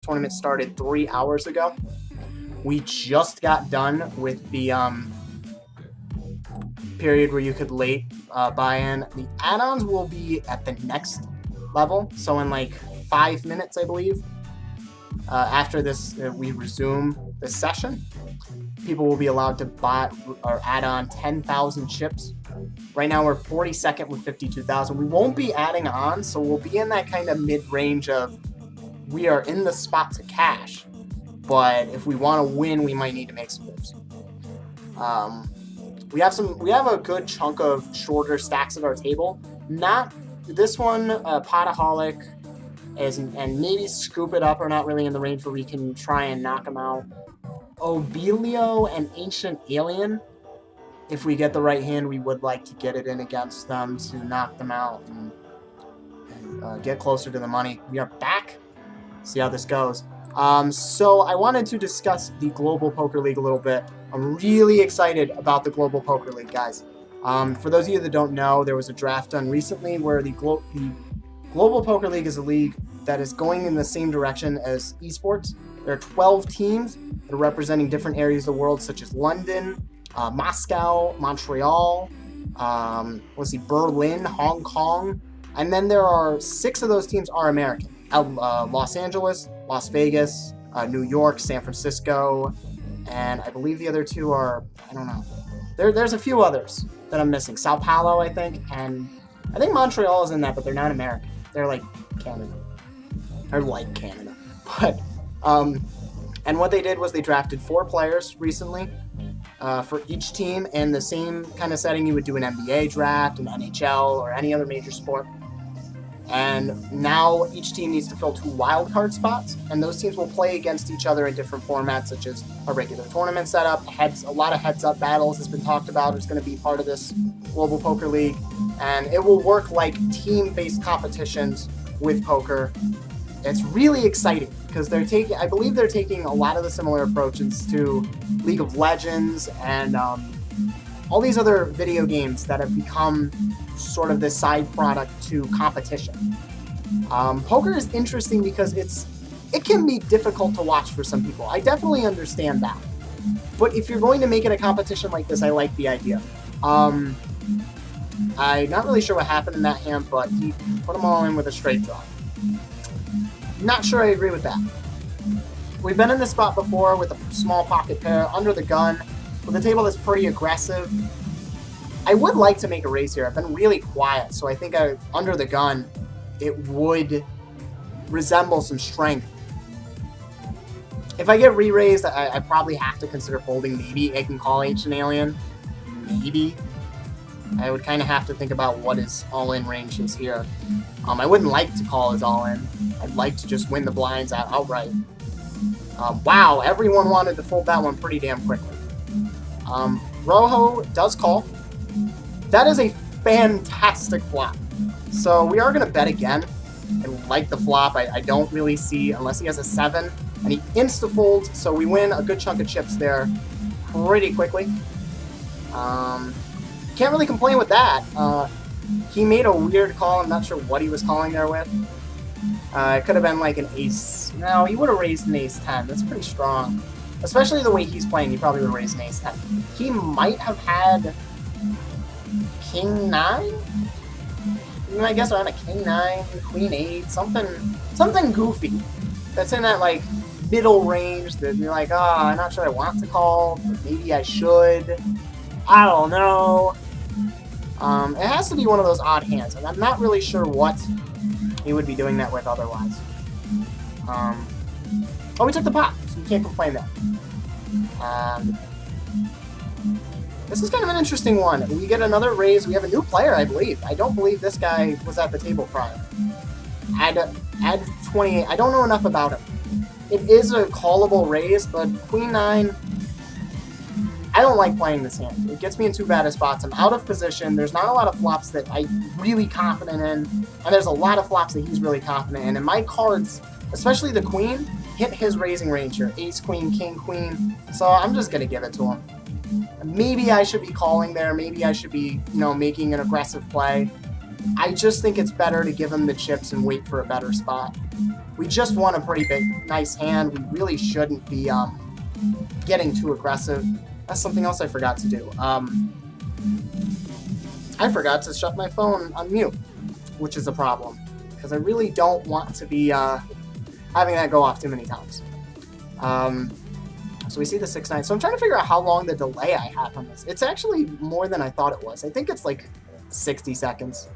tournament started 3 hours ago. We just got done with the period where you could late buy in. The add-ons will be at the next level, so in like 5 minutes, I believe. After this, we resume the session. People will be allowed to buy or add on 10,000 chips. Right now, we're 42nd with 52,000. We won't be adding on, so we'll be in that kind of mid-range of we are in the spot to cash. But if we want to win, we might need to make some moves. We have a good chunk of shorter stacks at our table. Not this one, Potaholic, and maybe Scoop It Up are not really in the range where we can try and knock them out. Obelio and Ancient Alien, if we get the right hand, we would like to get it in against them to knock them out and get closer to the money. We are back. See how this goes. So I wanted to discuss the Global Poker League a little bit. I'm really excited about the Global Poker League, guys. For those of you that don't know, there was a draft done recently where the Global Poker League is a league that is going in the same direction as esports. There are 12 teams that are representing different areas of the world, such as London, Moscow, Montreal, Berlin, Hong Kong, and then there are 6 of those teams are American. Los Angeles, Las Vegas, New York, San Francisco, and I believe the other 2 are, I don't know. There's a few others that I'm missing. Sao Paulo, I think, and I think Montreal is in that, but they're not American. They're like Canada. Or like Canada. But, and what they did was they drafted 4 players recently for each team in the same kind of setting you would do an NBA draft, an NHL, or any other major sport. And now each team needs to fill 2 wildcard spots, and those teams will play against each other in different formats, such as a regular tournament setup. A lot of heads-up battles has been talked about. It's going to be part of this Global Poker League, and it will work like team-based competitions with poker. It's really exciting because I believe they're taking a lot of the similar approaches to League of Legends and all these other video games that have become sort of this side product to competition. Poker is interesting because it can be difficult to watch for some people. I definitely understand that. But if you're going to make it a competition like this, I like the idea. I'm not really sure what happened in that hand, but he put them all in with a straight draw. Not sure I agree with that. We've been in this spot before with a small pocket pair, under the gun, with a table that's pretty aggressive. I would like to make a raise here. I've been really quiet, so I think under the gun, it would resemble some strength. If I get re-raised, I probably have to consider folding. Maybe I can call Ancient Alien. Maybe. I would kind of have to think about what his all-in range is here. I wouldn't like to call his all-in. I'd like to just win the blinds outright. Wow, everyone wanted to fold that one pretty damn quickly. Rojo does call. That is a fantastic flop. So we are going to bet again. I like the flop. I don't really see, unless he has a 7, and he insta-folds, so we win a good chunk of chips there pretty quickly. Can't really complain with that. He made a weird call. I'm not sure what he was calling there with. It could have been like an ace. No, he would have raised an ace 10. That's pretty strong. Especially the way he's playing, he probably would have raised an ace 10. He might have had king 9? I guess around a king 9, queen 8, something goofy. That's in that like middle range that you're like, I'm not sure I want to call, but maybe I should. I don't know. It has to be one of those odd hands, and I'm not really sure what he would be doing that with otherwise. Oh, we took the pot, so we can't complain there. This is kind of an interesting one. We get another raise. We have a new player, I believe. I don't believe this guy was at the table prior. Add 28. I don't know enough about him. It is a callable raise, but Queen 9... I don't like playing this hand. It gets me in too bad of spots. I'm out of position. There's not a lot of flops that I'm really confident in, and there's a lot of flops that he's really confident in. And my cards, especially the queen, hit his raising range here. Ace, queen, king, queen. So I'm just going to give it to him. Maybe I should be calling there. Maybe I should be, making an aggressive play. I just think it's better to give him the chips and wait for a better spot. We just won a pretty nice hand. We really shouldn't be getting too aggressive. That's something else I forgot to do. I forgot to shut my phone on mute, which is a problem, because I really don't want to be having that go off too many times. So we see the 6-9. So I'm trying to figure out how long the delay I have on this. It's actually more than I thought it was. I think it's like 60 seconds.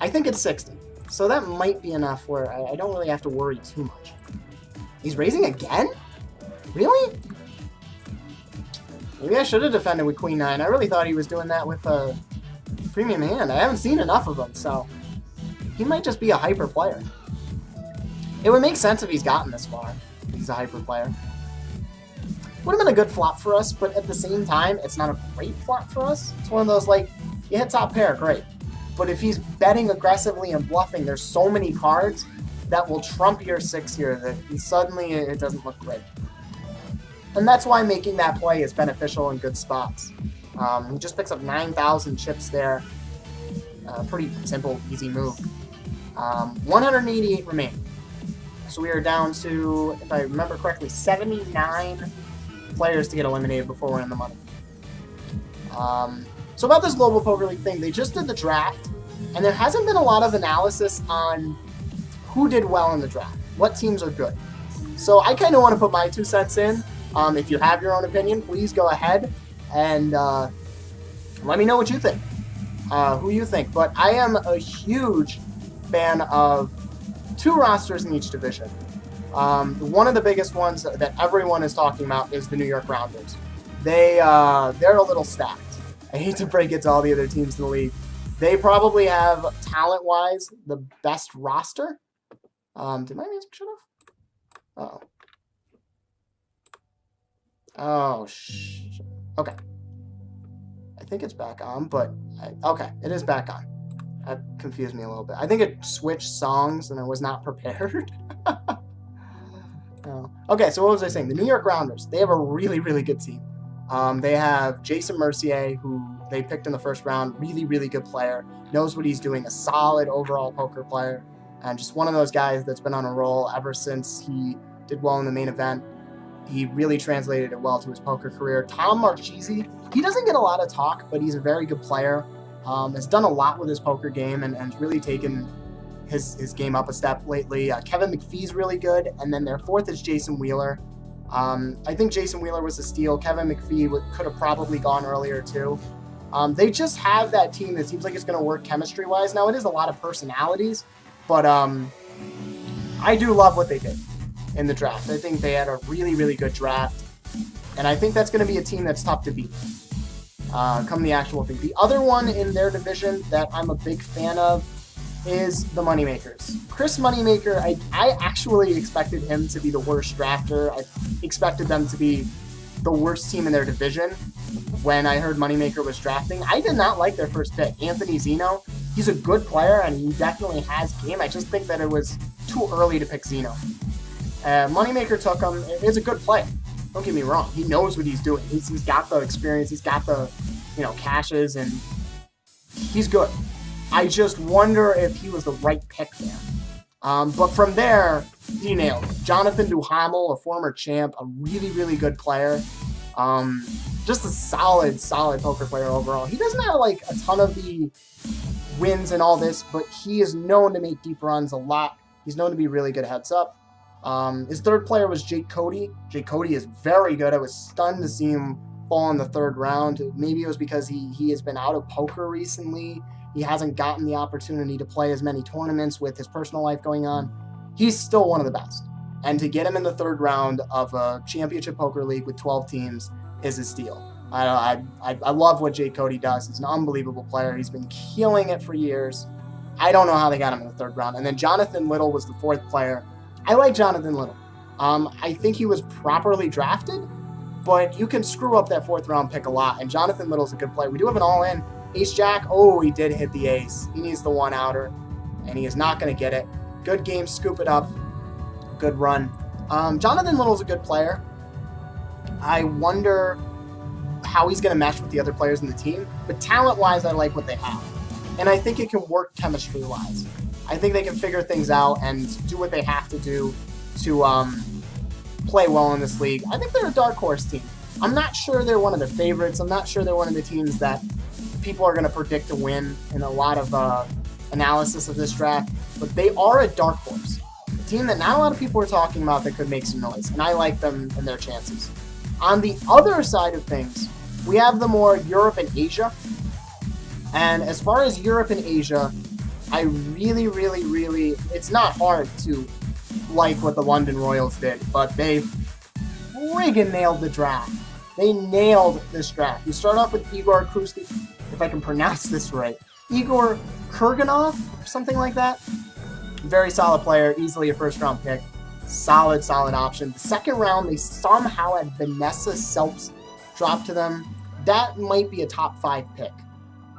I think it's 60. So that might be enough where I don't really have to worry too much. He's raising again? Really? Maybe I should have defended with Queen 9. I really thought he was doing that with a premium hand. I haven't seen enough of him, so he might just be a hyper player. It would make sense if he's gotten this far. He's a hyper player. Would have been a good flop for us, but at the same time, it's not a great flop for us. It's one of those, like, you hit top pair, great. But if he's betting aggressively and bluffing, there's so many cards that will trump your 6 here that suddenly it doesn't look great. And that's why making that play is beneficial in good spots. He just picks up 9,000 chips there. Pretty simple, easy move. 188 remaining. So we are down to, if I remember correctly, 79 players to get eliminated before we're in the money. So about this Global Poker League thing, they just did the draft, and there hasn't been a lot of analysis on who did well in the draft, what teams are good. So I kind of want to put my 2 cents in. If you have your own opinion, please go ahead and let me know what you think, who you think. But I am a huge fan of 2 rosters in each division. One of the biggest ones that everyone is talking about is the New York Rounders. They're a little stacked. I hate to break it to all the other teams in the league. They probably have, talent-wise, the best roster. Did my music shut off? Uh-oh. Oh, okay. I think it's back on, but... okay, it is back on. That confused me a little bit. I think it switched songs, and I was not prepared. Oh. Okay, so what was I saying? The New York Rounders, they have a really, really good team. They have Jason Mercier, who they picked in the first round. Really, really good player. Knows what he's doing. A solid overall poker player. And just one of those guys that's been on a roll ever since he did well in the main event. He really translated it well to his poker career. Tom Marchese, he doesn't get a lot of talk, but he's a very good player. Has done a lot with his poker game and really taken his game up a step lately. Kevin McPhee's really good. And then their 4th is Jason Wheeler. I think Jason Wheeler was a steal. Kevin McPhee could have probably gone earlier too. They just have that team that seems like it's going to work chemistry-wise. Now, it is a lot of personalities, but I do love what they did in the draft. I think they had a really, really good draft, and I think that's going to be a team that's tough to beat come the actual thing. The other one in their division that I'm a big fan of is the Moneymakers. Chris Moneymaker, I actually expected him to be the worst drafter. I expected them to be the worst team in their division when I heard Moneymaker was drafting. I did not like their first pick. Anthony Zeno, he's a good player and he definitely has game. I just think that it was too early to pick Zeno. Moneymaker took him. It's a good play. Don't get me wrong. He knows what he's doing. He's got the experience. He's got the, cashes, and he's good. I just wonder if he was the right pick there. But from there, he nailed it. Jonathan Duhamel, a former champ, a really, really good player. Just a solid poker player overall. He doesn't have like a ton of the wins and all this, but he is known to make deep runs a lot. He's known to be really good heads up. His 3rd player was Jake Cody. Jake Cody is very good. I was stunned to see him fall in the 3rd round. Maybe it was because he has been out of poker recently. He hasn't gotten the opportunity to play as many tournaments with his personal life going on. He's still one of the best. And to get him in the 3rd round of a championship poker league with 12 teams is a steal. I love what Jake Cody does. He's an unbelievable player. He's been killing it for years. I don't know how they got him in the 3rd round. And then Jonathan Little was the 4th player. I like Jonathan Little. I think he was properly drafted, but you can screw up that 4th round pick a lot. And Jonathan Little's a good player. We do have an all-in. Ace-Jack, oh, he did hit the ace. He needs the 1-outer, and he is not going to get it. Good game, scoop it up. Good run. Jonathan Little's a good player. I wonder how he's going to mesh with the other players in the team, but talent-wise, I like what they have. And I think it can work chemistry-wise. I think they can figure things out and do what they have to do to play well in this league. I think they're a dark horse team. I'm not sure they're one of the favorites. I'm not sure they're one of the teams that people are going to predict to win in a lot of analysis of this draft, but they are a dark horse. A team that not a lot of people are talking about that could make some noise, and I like them and their chances. On the other side of things, we have the more Europe and Asia. And as far as Europe and Asia, I really, it's not hard to like what the London Royals did, but they friggin' nailed the draft. They nailed this draft. You start off with Igor Krusty, if I can pronounce this right. Igor Kurganov, or something like that. Very solid player, easily a first-round pick. Solid option. The second round, they somehow had Vanessa Selps drop to them. That might be a top 5 pick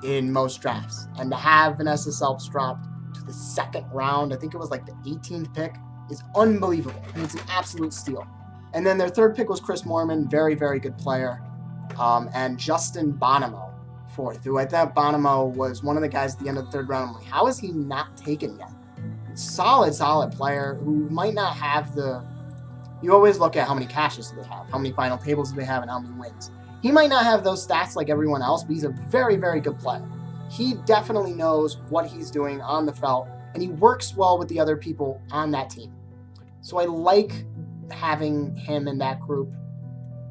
in most drafts. And to have Vanessa Selps dropped to the second round, I think it was like the 18th pick, is unbelievable. I mean, it's an absolute steal. And then their third pick was Chris Moorman, very good player. And Justin Bonomo, fourth, who I thought Bonomo was one of the guys at the end of the third round. I'm like, how is he not taken yet? Solid player who might not have the... You always look at how many cashes do they have, how many final tables do they have, and how many wins. He might not have those stats like everyone else, but he's a very good player. He definitely knows what he's doing on the felt, and he works well with the other people on that team. So I like having him in that group.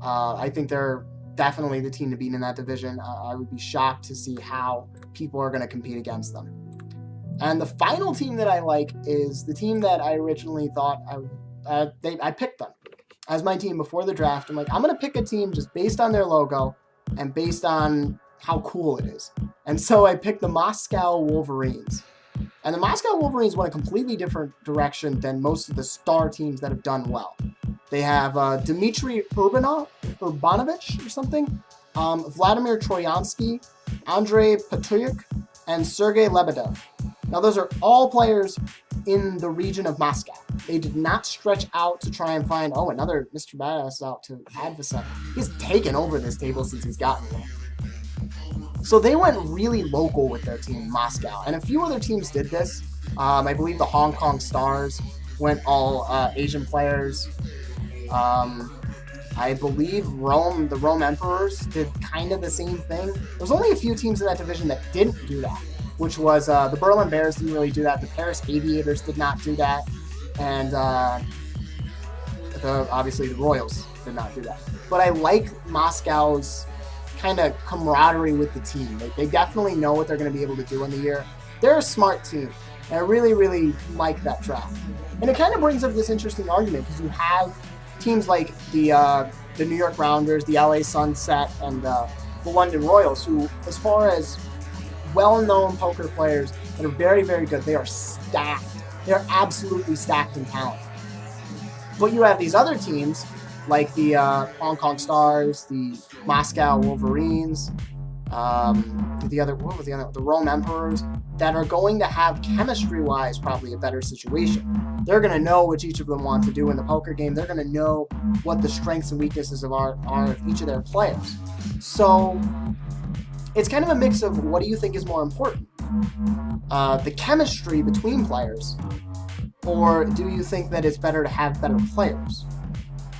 I think they're definitely the team to beat in that division. I would be shocked to see how people are going to compete against them. And the final team that I like is the team that I originally thought I picked them as my team before the draft. I'm like, I'm going to pick a team just based on their logo and based on how cool it is. And so I picked the Moscow Wolverines. And the Moscow Wolverines went a completely different direction than most of the star teams that have done well. They have Dmitry Urbanovich or something, Vladimir Troyansky, Andrei Petryuk, and Sergei Lebedev. Now, those are all players in the region of Moscow. They did not stretch out to try and find, another Mr. Badass out to Advocate. He's taken over this table since he's gotten here. So they went really local with their team, Moscow. And a few other teams did this. I believe the Hong Kong Stars went all Asian players. I believe the Rome Emperors did kind of the same thing. There's only a few teams in that division that didn't do that, which was the Berlin Bears didn't really do that. The Paris Aviators did not do that. And obviously the Royals did not do that. But I like Moscow's kind of camaraderie with the team. They definitely know what they're going to be able to do in the year. They're a smart team. And I really like that draft. And it kind of brings up this interesting argument because you have teams like the New York Rounders, the LA Sunset, and the London Royals, who, as far as well-known poker players that are very good, they are stacked. They're absolutely stacked in talent. But you have these other teams like the Hong Kong Stars, the Moscow Wolverines, the Rome Emperors, that are going to have chemistry-wise probably a better situation. They're going to know what each of them want to do in the poker game. They're going to know what the strengths and weaknesses are of each of their players. So it's kind of a mix of what do you think is more important? The chemistry between players, or do you think that it's better to have better players?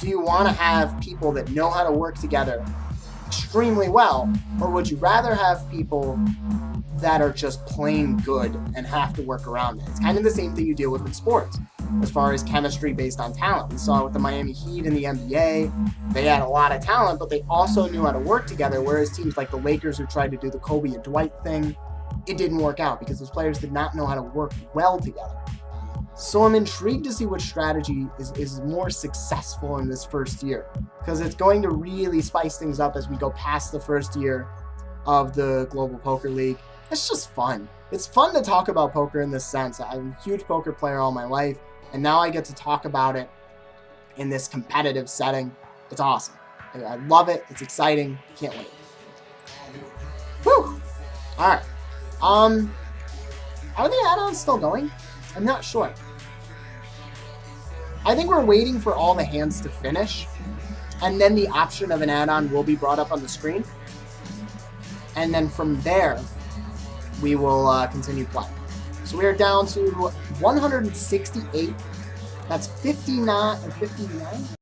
Do you want to have people that know how to work together extremely well, or would you rather have people that are just plain good and have to work around it? It's kind of the same thing you deal with sports as far as chemistry based on talent. We saw it with the Miami Heat in the NBA. They had a lot of talent, but they also knew how to work together, whereas teams like the Lakers who tried to do the Kobe and Dwight thing, it didn't work out because those players did not know how to work well together. So I'm intrigued to see which strategy is more successful in this first year, because it's going to really spice things up as we go past the first year of the Global Poker League. It's just fun. It's fun to talk about poker in this sense. I'm a huge poker player all my life, and now I get to talk about it in this competitive setting. It's awesome. I love it. It's exciting. Can't wait. Whew. All right. Are the add-ons still going? I'm not sure. I think we're waiting for all the hands to finish, and then the option of an add-on will be brought up on the screen. And then from there, we will continue playing. So we are down to 168. That's 59 and 59.